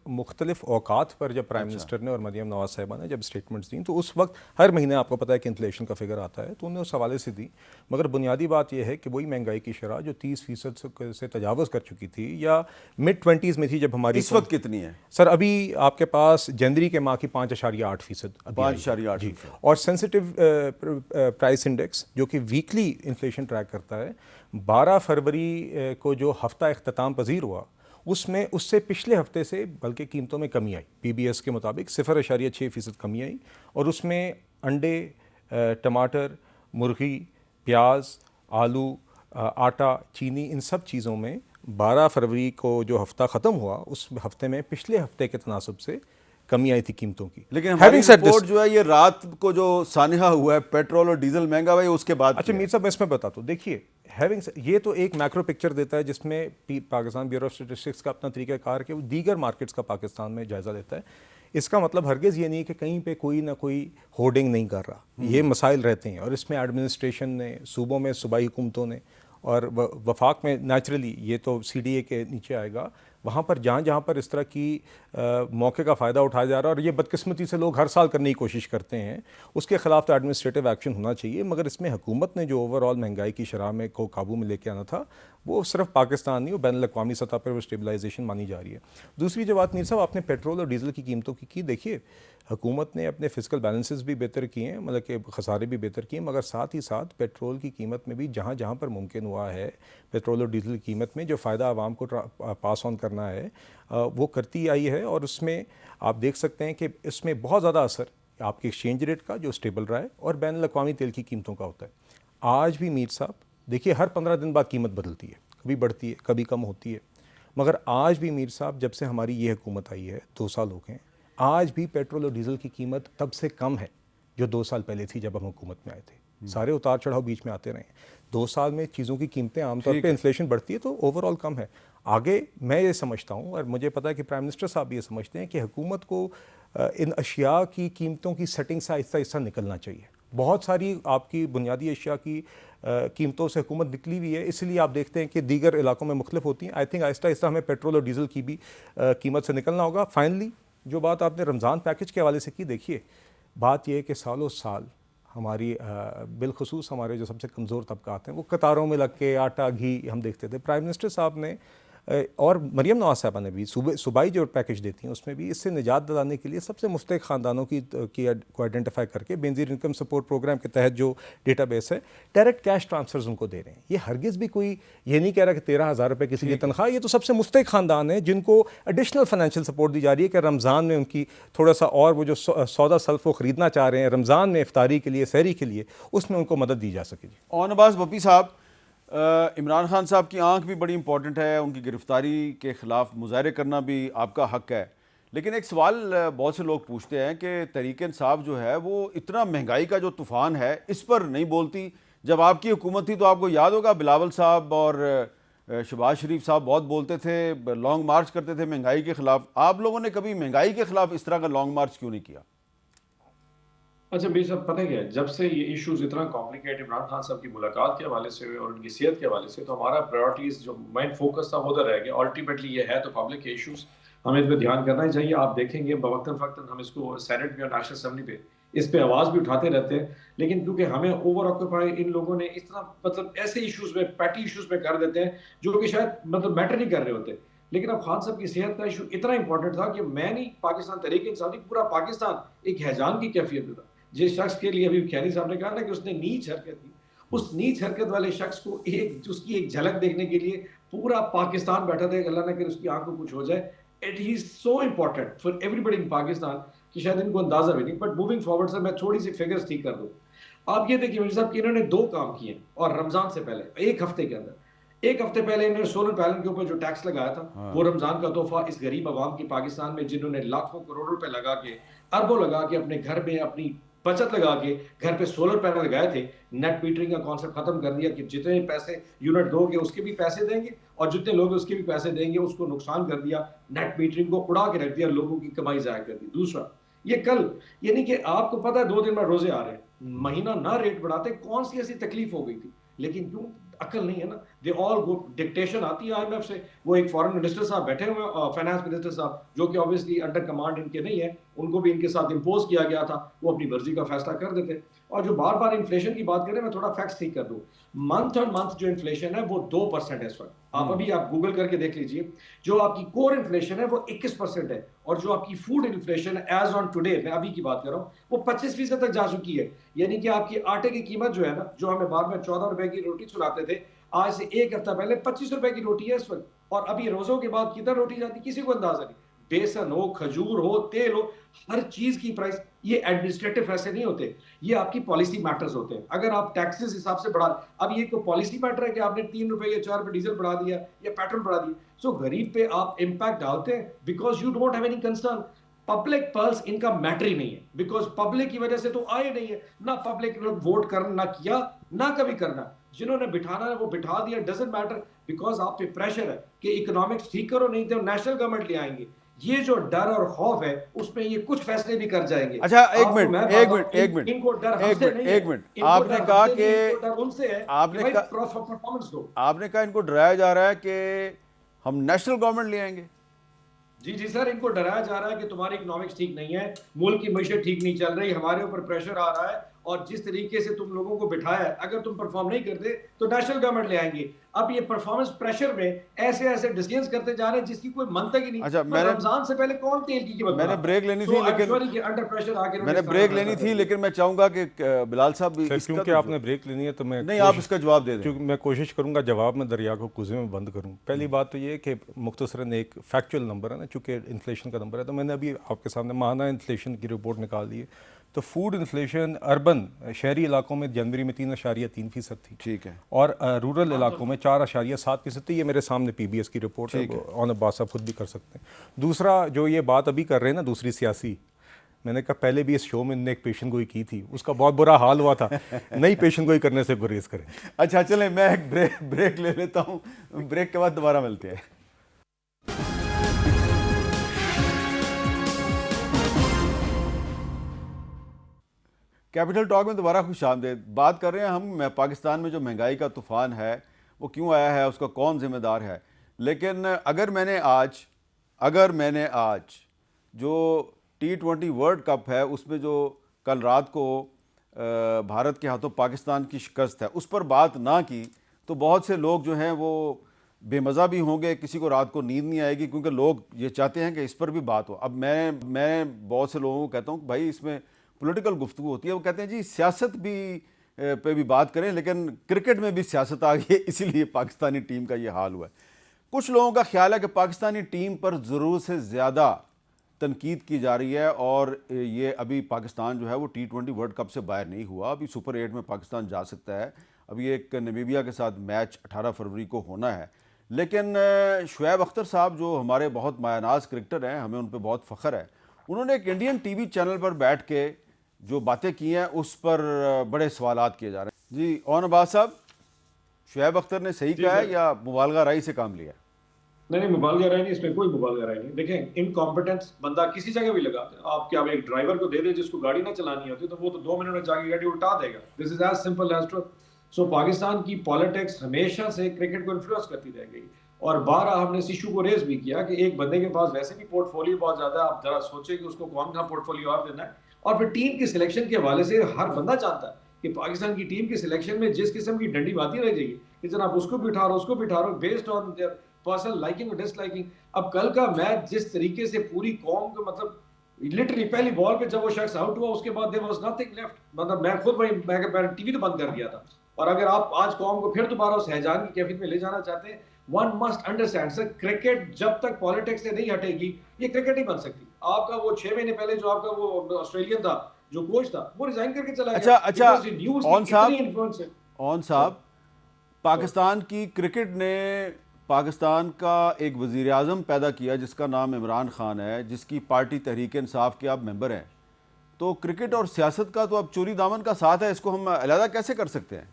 मुख्तलिफ औकात पर जब प्राइम मिनिस्टर ने और मरियम नवाज साहिबा ने जब स्टेटमेंट्स दी, तो उस वक्त हर महीने आपको पता है कि इन्फ्लेशन का फिगर आता है, तो उन्होंने उस हवाले से दी। मगर बुनियादी बात यह है कि वही महंगाई की शरह जो 30% से तजावज़ कर चुकी थी या मिड-20s में थी जब हमारी, इस वक्त कितनी है सर? अभी आपके पास जनवरी के माह की 5.8%, 5.8%। और सेंसिटिव प्राइस इंडेक्स जो कि वीकली इन्फ्लेशन ट्रैक करता है, 12 फरवरी को जो हफ्ता इख्तिताम पजीर हुआ उसमें उससे पिछले हफ्ते से बल्कि कीमतों में कमी आई। PBS के मुताबिक 0.6% कमी आई, और उसमें अंडे, टमाटर, मुर्गी, प्याज, आलू, आटा, चीनी, इन सब चीज़ों में 12 फरवरी को जो हफ्ता ख़त्म हुआ उस हफ्ते में पिछले हफ्ते के तनासब से कमी आई थी कीमतों की। लेकिन हमारी रिपोर्ट जो है ये रात को जो सानहा हुआ है पेट्रोल और डीजल महंगा हुआ है उसके बाद। अच्छा मीर साहब, मैं इसमें बताता हूँ। देखिए ये तो एक मैक्रो पिक्चर देता है जिसमें पाकिस्तान ब्यूरो ऑफ स्टैटिस्टिक्स का अपना तरीक़ाकार कि वो दीगर मार्केट्स का पाकिस्तान में जायज़ा लेता है। इसका मतलब हरगिज़ ये नहीं कि कहीं पे कोई ना कोई होर्डिंग नहीं कर रहा। ये मसाइल रहते हैं और इसमें एडमिनिस्ट्रेशन ने, सूबों में सूबाई हुकूमतों ने और वफाक में नेचुरली ये तो CDA के नीचे आएगा, वहाँ पर जहाँ पर इस तरह की मौके का फ़ायदा उठाया जा रहा है और ये बदकिस्मती से लोग हर साल करने की कोशिश करते हैं, उसके ख़िलाफ़ तो एडमिनिस्ट्रेटिव एक्शन होना चाहिए। मगर इसमें हुकूमत ने जो ओवरऑल महंगाई की शरह में को काबू में लेके आना था, वो सिर्फ पाकिस्तान नहीं, वो बैन अवी सतह पर वो स्टेबलाइजेशन मानी जा रही है। दूसरी जो बात मीर साहब आपने पेट्रोल और डीज़ल की कीमतों की देखिए हुकूमत ने अपने फिजिकल बैलेंसेस भी बेहतर किए हैं, मतलब कि खसारे भी बेहतर किए, मगर साथ ही साथ पेट्रोल की कीमत में भी जहाँ जहाँ पर मुमकिन हुआ है पेट्रोल और डीज़ल की कीमत में जो फ़ायदा आवाम को पास ऑन करना है वो करती आई है। और उसमें आप देख सकते हैं कि इसमें बहुत ज़्यादा असर आपके एक्सचेंज रेट का जो स्टेबल रहा है और बैन अवी तेल की कीमतों का होता है। आज भी मीर साहब देखिए हर 15 दिन बाद कीमत बदलती है, कभी बढ़ती है कभी कम होती है, मगर आज भी मीर साहब जब से हमारी ये हुकूमत आई है 2 साल हो गए हैं, आज भी पेट्रोल और डीज़ल की कीमत तब से कम है जो 2 साल पहले थी जब हम हुकूमत में आए थे। सारे उतार चढ़ाव बीच में आते रहे। 2 साल में चीज़ों की कीमतें आमतौर पे इन्फ्लेशन बढ़ती है तो ओवरऑल कम है। आगे मैं ये समझता हूँ और मुझे पता है कि प्राइम मिनिस्टर साहब भी ये समझते हैं कि हुकूमत को इन अशिया की कीमतों की सेटिंग से आहिस्ता आहिस्ता निकलना चाहिए। बहुत सारी आपकी बुनियादी अशिया की कीमतों से हुकूमत निकली हुई है, इसलिए आप देखते हैं कि दीगर इलाकों में मुख्तलिफ होती हैं। आई थिंक आहिस्ता आहिस्ता हमें पेट्रोल और डीज़ल की भी कीमत से निकलना होगा। फाइनली जो बात आपने रमज़ान पैकेज के हवाले से की, देखिए बात यह है कि सालों साल हमारी बिलखसूस हमारे जो सबसे कमज़ोर तबकात हैं वो कतारों में लग के आटा घी हम देखते थे। प्राइम मिनिस्टर साहब ने और मरियम नवाज साहबा ने भी सूबाई जो पैकेज देती हैं उसमें भी इससे निजात दिलाने के लिए सबसे मुस्तहिक ख़ानदानों को आइडेंटिफाई करके बेनज़ीर इनकम सपोर्ट प्रोग्राम के तहत जो डेटाबेस है डायरेक्ट कैश ट्रांसफर्स उनको दे रहे हैं। ये हरगिज़ भी कोई ये नहीं कह रहा कि 13,000 रुपये किसी की तनख्वाह, ये तो सबसे मुस्तहिक ख़ानदान है जिनको एडिशनल फाइनेंशियल सपोर्ट दी जा रही है कि रमज़ान में उनकी थोड़ा सा और वो जो सौदा सल्फ वो ख़रीदना चाह रहे हैं रमज़ान में इफ्तारी के लिए, सहरी के लिए, उसमें उनको मदद दी जा सकेगी। और नवाज बप्पी साहब, इमरान खान साहब की आंख भी बड़ी इंपॉर्टेंट है, उनकी गिरफ्तारी के ख़िलाफ़ मुजाहरे करना भी आपका हक़ है, लेकिन एक सवाल बहुत से लोग पूछते हैं कि तहरीक इंसाफ जो है वो इतना महंगाई का जो तूफ़ान है इस पर नहीं बोलती। जब आपकी हुकूमत थी तो आपको याद होगा बिलावल साहब और शहबाज शरीफ साहब बहुत बोलते थे, लॉन्ग मार्च करते थे महंगाई के ख़िलाफ़। आप लोगों ने कभी महंगाई के ख़िलाफ़ इस तरह का लॉन्ग मार्च क्यों नहीं किया? अच्छा भाई साहब, पता क्या है, जब से ये इश्यूज इतना कॉम्प्लिकेटेड इमरान खान साहब की मुलाकात के हवाले से और उनकी सेहत के हवाले से, तो हमारा प्रायोरिटीज जो मेन फोकस था वो उधर रह गया। अल्टीमेटली ये है तो पब्लिक के इश्यूज, हमें इस पर ध्यान करना ही चाहिए। आप देखेंगे बवक्तन फ़क्तन हम इसको सेनेट में और नेशनल असेंबली पे इस पे आवाज़ भी उठाते रहते हैं, लेकिन क्योंकि हमें ओवर ऑक्यूपाई इन लोगों ने इस तरह मतलब ऐसे इश्यूज में, पैटी इश्यूज में कर देते हैं जो कि शायद मतलब मैटर नहीं कर रहे होते। लेकिन अब खान साहब की सेहत का इशू इतना इंपॉर्टेंट था कि मैं नहीं, पाकिस्तान तहरीक इंसाफ नहीं, पूरा पाकिस्तान एक हैजान की कैफियत में था। जिस शख्स के लिए अभी खैरी साहब ने कहा ना कि उसने नीच हरकत की, उस नीच हरकत वाले शख्स को उसकी एक झलक देखने के लिए पूरा पाकिस्तान बैठा था। अल्लाह ना करे उसकी आंख को कुछ हो जाए। It is so important for everybody in Pakistan कि शायद इनको अंदाजा भी नहीं। बट मूविंग फॉरवर्ड सर, मैं थोड़ी सी फिगर्स ठीक कर दूं। आप ये देखिए मिर्जा साहब कि इन्होंने 2 काम किए और रमजान से पहले एक हफ्ते के अंदर, एक हफ्ते पहले इन्होंने सोलर पैनल के ऊपर जो टैक्स लगाया था वो रमजान का तोहफा इस गरीब आवाम की पाकिस्तान में, जिन्होंने लाखों करोड़ रुपए लगा के, अरबों लगा के अपने घर में अपनी बचत लगा के घर पे सोलर पैनल लगाए थे। नेट मीटरिंग का कॉन्सेप्ट खत्म कर दिया कि जितने पैसे यूनिट दोगे उसके भी पैसे देंगे और जितने लोग उसके भी पैसे देंगे, उसको नुकसान कर दिया। नेट मीटरिंग को उड़ा के रख दिया, लोगों की कमाई जाया कर दी। दूसरा, ये कल यानी कि आपको पता है 2 दिन में रोजे आ रहे हैं, महीना ना रेट बढ़ाते, कौन सी ऐसी तकलीफ हो गई थी, लेकिन क्यों अकल नहीं है ना। दे ऑल गो, डिक्टेशन आती है IMF से। वो एक फॉरेन मिनिस्टर साहब बैठे हुए, फाइनेंस मिनिस्टर साहब, जो कि ऑब्वियसली अंडर कमांड इनके नहीं है, उनको भी इनके साथ इम्पोज किया गया था, वो अपनी मर्जी का फैसला कर देते। और जो बार बार इन्फ्लेशन की बात करें, मैं थोड़ा फैक्ट्स ठीक कर दूं। मंथ ऑन मंथ जो इन्फ्लेशन है वो 2% है इस वक्त। आप अभी आप गूगल करके देख लीजिए, जो आपकी कोर इन्फ्लेशन है वो 21% है, और जो आपकी food inflation as on today, मैं अभी की बात कर रहा हूँ, वो 25% तक जा चुकी है। यानी कि आपकी आटे की कीमत जो है ना, जो हमें बाद में 14 रुपए की रोटी सुनाते थे, आज से 1 हफ्ता पहले 25 रुपए की रोटी है इस वक्त। और अभी रोजों के बाद किधर रोटी जाती किसी को अंदाजा नहीं। बेसन हो, खजूर हो, तेल हो, हर चीज की प्राइस, ये एडमिनिस्ट्रेटिव फैसले नहीं होते, ये आपकी पॉलिसी मैटर्स होते हैं। अगर आप टैक्सेस हिसाब से बढ़ा, अब ये कोई पॉलिसी मैटर है कि आपने 3 रुपए या 4 रुपए डीजल बढ़ा दिया या पेट्रोल बढ़ा दिया, सो गरीब पे आप इम्पैक्ट डालते हैं because you don't have any concern. Public pulse इनका मैटर ही नहीं है, बिकॉज पब्लिक की वजह से तो आए नहीं है ना, पब्लिक ने वोट करना ना किया ना कभी करना। जिन्होंने बिठाना है वो बिठा दिया, डजंट मैटर, बिकॉज आप पे प्रेशर है कि इकोनॉमिक्स ठीक करो, नहीं तो नेशनल गवर्नमेंट ले आएंगे। ये जो डर और खौफ है उसमें ये कुछ फैसले भी कर जाएंगे। अच्छा, एक मिनट इनको डर हमसे नहीं है। आपने कहा कि उनसे है, आपने परफॉर्मेंस दो। आपने कहा इनको डराया जा रहा है कि हम नेशनल गवर्नमेंट ले आएंगे। जी सर, इनको डराया जा रहा है कि तुम्हारी इकोनॉमिक्स ठीक नहीं है, मुल्क की मईशत ठीक नहीं चल रही, हमारे ऊपर प्रेशर आ रहा है, और जिस तरीके से तुम लोगों को बिठाया है, अगर तुम परफॉर्म नहीं करते तो नेशनल गवर्नमेंट ले आएंगे। अब ये परफॉर्मेंस प्रेशर में ऐसे ऐसे डिसीजंस करते जा रहे हैं जिसकी कोई मंतक ही नहीं। अच्छा, रमजान से पहले कौन तेल की कीमत, मैंने ब्रेक लेनी थी, लेकिन अंडर प्रेशर आके मैंने ब्रेक लेनी थी, लेकिन मैं चाहूंगा कि बिलाल साहब, क्योंकि आपने ब्रेक लेनी है तो मैं नहीं, आप इसका जवाब दे दें। क्योंकि मैं कोशिश करूंगा जवाब में दरिया को कुएं में बंद करूं। पहली बात तो ये कि मुख्तसरन एक फैक्चुअल नंबर है ना, चूंकि इन्फ्लेशन का नंबर है, तो मैंने अभी आपके सामने माहाना इन्फ्लेशन की रिपोर्ट निकाल दी है। तो फूड इन्फ्लेशन अर्बन शहरी इलाकों में जनवरी में 3.3% थी, ठीक है, और रूरल इलाकों में 4.7% थी। ये मेरे सामने PBS की रिपोर्ट है, ऑन अब्बास साहब खुद भी कर सकते हैं। दूसरा जो ये बात अभी कर रहे हैं ना, दूसरी सियासी, मैंने कहा पहले भी इस शो में इन्होंने एक पेशन गोई की थी, उसका बहुत बुरा हाल हुआ था, नई पेशन गोई करने से गुरेज करें। अच्छा चलें, मैं एक ब्रेक ले लेता हूँ, ब्रेक के बाद दोबारा मिलते हैं। कैपिटल टॉक में दोबारा खुश आमदीद। बात कर रहे हैं हम पाकिस्तान में जो महंगाई का तूफ़ान है वो क्यों आया है, उसका कौन ज़िम्मेदार है। लेकिन अगर मैंने आज जो T20 वर्ल्ड कप है उसमें जो कल रात को भारत के हाथों पाकिस्तान की शिकस्त है उस पर बात ना की तो बहुत से लोग जो हैं वो बेमज़ा भी होंगे, किसी को रात को नींद नहीं आएगी, क्योंकि लोग ये चाहते हैं कि इस पर भी बात हो। अब मैं बहुत से लोगों को कहता हूँ कि भाई इसमें पॉलिटिकल गुफ्तगू होती है, वो कहते हैं जी सियासत भी पे भी बात करें, लेकिन क्रिकेट में भी सियासत आ गई है, इसीलिए पाकिस्तानी टीम का ये हाल हुआ है। कुछ लोगों का ख्याल है कि पाकिस्तानी टीम पर ज़रूरत से ज़्यादा तनकीद की जा रही है और ये अभी पाकिस्तान जो है वो T20 वर्ल्ड कप से बाहर नहीं हुआ। अभी सुपर 8 में पाकिस्तान जा सकता है। अभी एक नामीबिया के साथ मैच 18 फरवरी को होना है। लेकिन शुएब अख्तर साहब जो हमारे बहुत मायानाज क्रिकेटर हैं, हमें उन पर बहुत फ़ख्र है, उन्होंने एक इंडियन टीवी चैनल पर बैठ के जो बातें की हैं उस पर बड़े सवालात किए जा रहे हैं। जी ओन अब्बास साहब, शुएब अख्तर ने सही कहा है या मुबालगा राई से काम लिया? नहीं, मुबालगा राय नहीं, इसमें कोई मुबालगा राय नहीं। देखें, इनकॉम्पिटेंस बंदा किसी जगह भी लगाते हैं। आप क्या एक ड्राइवर को दे दे जिसको गाड़ी ना चलानी होती तो वो तो 2 मिनट में जाके गाड़ी उल्टा देगा। This is as simple as true. So Pakistan की पॉलिटिक्स हमेशा से क्रिकेट को इन्फ्लुएंस करती रह गई और 12 हमने इस इशू को रेज भी किया कि एक बंदे के पास वैसे भी पोर्टफोलियो बहुत ज्यादा है, आप जरा सोचें कि उसको कौन सा पोर्टफोलियो और देना है। और फिर टीम की सिलेक्शन के हवाले से हर बंदा जानता है कि पाकिस्तान की टीम की सिलेक्शन में जिस किस्म की डंडी बाती रह जाएगी कि जनाब उसको भी उठा रहे based on their personal liking और डिसलाइकिंग। अब कल का मैच जिस तरीके से पूरी कौम को मतलब लिटरली पहली बॉल पे जब वो शख्स आउट हुआ उसके बाद देयर वाज नथिंग लेफ्ट। मतलब मैं खुद वही मैं टीवी तो बंद कर दिया था। और अगर आप आज कौम को फिर दोबारा उस हैजान की कैफियत में ले जाना चाहते हैं, one must understand sir, cricket जब तक पॉलिटिक्स से नहीं हटेगी ये क्रिकेट नहीं बन सकती। आपका वो 6 महीने पहले जो आपका वो ऑस्ट्रेलियन था जो कोच था वो रिजाइन करके चला गया। ऑन साहब, पाकिस्तान की क्रिकेट ने पाकिस्तान का एक वज़ीर आज़म पैदा किया जिसका नाम इमरान खान है, जिसकी पार्टी तहरीक इंसाफ के आप मेंबर हैं। तो क्रिकेट और सियासत का तो अब चोरी दामन का साथ है, इसको हम अलग कैसे कर सकते हैं?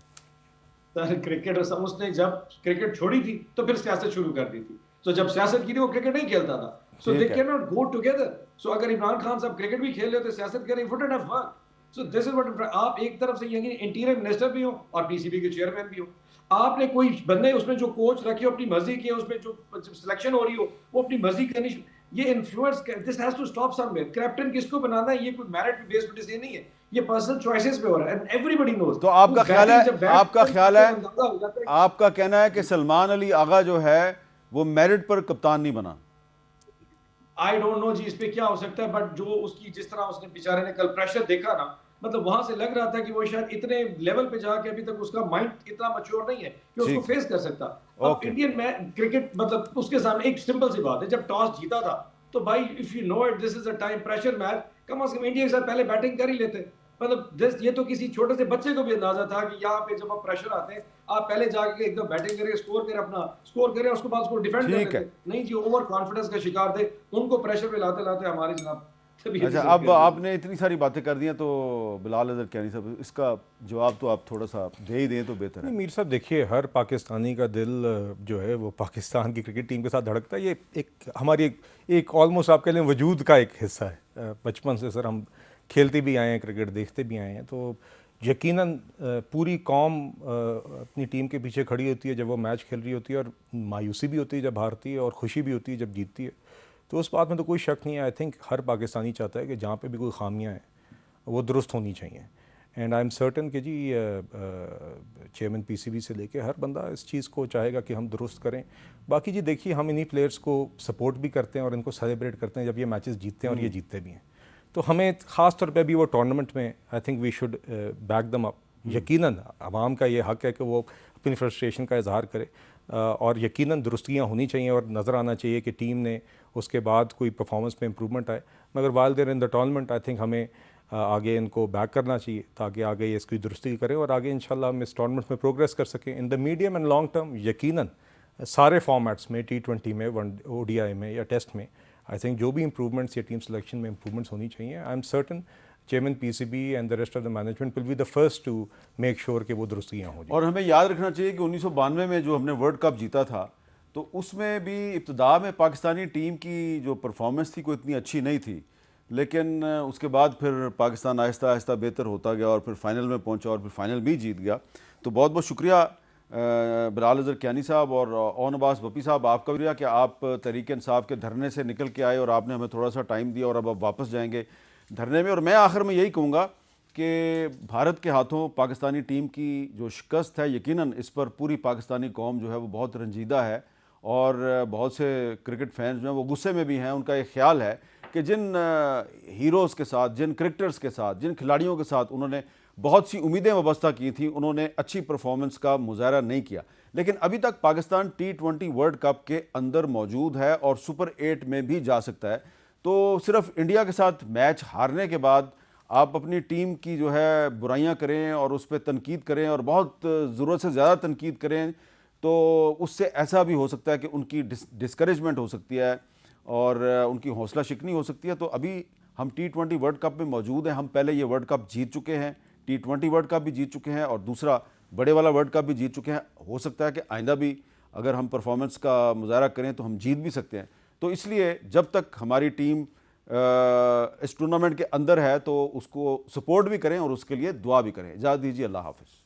क्रिकेट उसने जब क्रिकेट छोड़ी थी तो फिर सियासत शुरू कर दी थी। तो जब सियासत की थी वो क्रिकेट नहीं खेलता था। So they can not go together. So अगर इमरान खान साहब क्रिकेट भी खेल रहे होते, सियासत कर रहे, wouldn't have work. So this is what आप एक तरफ से यही इंटीरियर मिनिस्टर भी हो और पीसीबी के चेयरमैन भी हो। आपने कोई बंदे उसमें जो कोच रखे हो अपनी मर्जी की, उसमें जो सिलेक्शन हो रही हो वो अपनी मर्जी करनी, ये influence this has to stop somewhere. Captain किसको बनाना है ये कोई मेरिट बेस्ड डिसीजन नहीं है, ये पर्सनल चॉइसेस पे हो रहा है एंड एवरीबॉडी नोज। तो आपका ख्याल है आपका कहना है कि सलमान अली आगा जो है वो मेरिट पर कप्तान नहीं बना? आई डोंट नो जी इस पे क्या हो सकता है, बट जो उसकी जिस तरह उसने बेचारे ने कल प्रेशर देखा ना, मतलब वहां से लग रहा था कि वो शायद इतने लेवल पे जाके अभी तक उसका माइंड इतना मैच्योर नहीं है कि उसको फेस कर सकता। अब इंडियन में क्रिकेट मतलब उसके सामने एक सिंपल सी बात है, जब टॉस जीता था तो भाई if you know it this is a time pressure match, कम से कम इंडिया के साथ पहले बैटिंग कर ही लेते। मतलब ये तो किसी छोटे से बच्चे को भी अंदाजा था कि यहाँ पे जब आप प्रेशर आते हैं आप पहले जाके एकदम बैटिंग करें, स्कोर करें, अपना स्कोर करें, उसके बाद उसको डिफेंड करें। नहीं जी, ओवर कॉन्फिडेंस का शिकार थे, उनको प्रेशर पे लाते लाते हमारे जनाब। अच्छा, अब आपने इतनी सारी बातें कर दी हैं तो बिलाल अजहर कैनी साहब इसका जवाब तो आप थोड़ा सा दे ही दें तो बेहतर है। मीर साहब देखिए, हर पाकिस्तानी का दिल जो है वो पाकिस्तान की क्रिकेट टीम के साथ धड़कता है। ये एक हमारी एक ऑलमोस्ट आप कह लें वजूद का एक हिस्सा है। बचपन से सर हम खेलते भी आए हैं, क्रिकेट देखते भी आए हैं, तो यकीनन पूरी कौम अपनी टीम के पीछे खड़ी होती है जब वो मैच खेल रही होती है, और मायूसी भी होती है जब हारती है और खुशी भी होती है जब जीतती है। तो उस बात में तो कोई शक नहीं है। आई थिंक हर पाकिस्तानी चाहता है कि जहाँ पे भी कोई खामियां हैं वो दुरुस्त होनी चाहिए। एंड आई एम सर्टन कि जी चेयरमैन पीसीबी से लेके हर बंदा इस चीज़ को चाहेगा कि हम दुरुस्त करें। बाकी जी देखिए, हम इन्हीं प्लेयर्स को सपोर्ट भी करते हैं और इनको सेलिब्रेट करते हैं जब ये मैचेस जीतते हैं और ये जीतते भी हैं। तो हमें ख़ास तौर पे भी वो टूर्नामेंट में I think we should back them up. यकीनन आवाम का ये हक़ है कि वो अपनी फ्रस्ट्रेशन का इजहार करे और यकीनन दुरुस्तियाँ होनी चाहिए और नज़र आना चाहिए कि टीम ने उसके बाद कोई परफॉर्मेंस में इम्प्रूवमेंट आए। मगर while there in the tournament I think हमें आगे इनको बैक करना चाहिए ताकि आगे इसकी दुरुस्ती करें और आगे इंशाल्लाह हम इस टूर्नामेंट में प्रोग्रेस कर सकें। In the medium and long term यकीनन सारे फॉर्मेट्स में, T20 में, ODI में या टेस्ट में, आई थिंक जो भी इंप्रूवमेंट्स या टीम सिलेक्शन में इंप्रूवमेंट्स होनी चाहिए, I am certain chairman PCB and the rest of the management will be the first to make sure कि वो दुरुस्तियाँ हो जाए। और हमें याद रखना चाहिए कि 1992 में जो हमने वर्ल्ड कप जीता था तो उसमें भी इब्तदा में पाकिस्तानी टीम की जो परफॉर्मेंस थी कोई इतनी अच्छी नहीं थी। लेकिन उसके बाद फिर पाकिस्तान आहिस्ता आहिस्ता बेहतर होता गया और फिर फाइनल में पहुंचा और फिर फाइनल भी जीत गया। तो बहुत बहुत शुक्रिया बिलाल अज़हर कियानी साहब और ओन अब्बास बप्पी साहब, आपका भी कि आप तहरीक इंसाफ के धरने से निकल के आए और आपने हमें थोड़ा सा टाइम दिया और अब आप वापस जाएंगे धरने में। और मैं आखिर में यही कहूँगा कि भारत के हाथों पाकिस्तानी टीम की जो शिकस्त है, यकीनन इस पर पूरी पाकिस्तानी कौम जो है वो बहुत रंजीदा है और बहुत से क्रिकेट फैंस जो हैं वो गुस्से में भी हैं। उनका एक ख्याल है कि जिन हीरोज़ के साथ, जिन क्रिकेटर्स के साथ, जिन खिलाड़ियों के साथ उन्होंने बहुत सी उम्मीदें वाबस्ता की थी, उन्होंने अच्छी परफॉर्मेंस का मुजाहरा नहीं किया। लेकिन अभी तक पाकिस्तान T20 वर्ल्ड कप के अंदर मौजूद है और सुपर 8 में भी जा सकता है। तो सिर्फ इंडिया के साथ मैच हारने के बाद आप अपनी टीम की जो है बुराइयां करें और उस पर तनकीद करें और बहुत ज़रूरत से ज़्यादा तनकीद करें, तो उससे ऐसा भी हो सकता है कि उनकी डिस्करेजमेंट हो सकती है और उनकी हौसला शिकनी हो सकती है। तो अभी हम T20 वर्ल्ड कप में मौजूद हैं, हम पहले ये वर्ल्ड कप जीत चुके हैं, T20 वर्ल्ड कप भी जीत चुके हैं और दूसरा बड़े वाला वर्ल्ड कप भी जीत चुके हैं। हो सकता है कि आइंदा भी अगर हम परफॉर्मेंस का मुजाहरा करें तो हम जीत भी सकते हैं। तो इसलिए जब तक हमारी टीम इस टूर्नामेंट के अंदर है तो उसको सपोर्ट भी करें और उसके लिए दुआ भी करें। इजाज़त दीजिए, अल्लाह हाफ़िज़।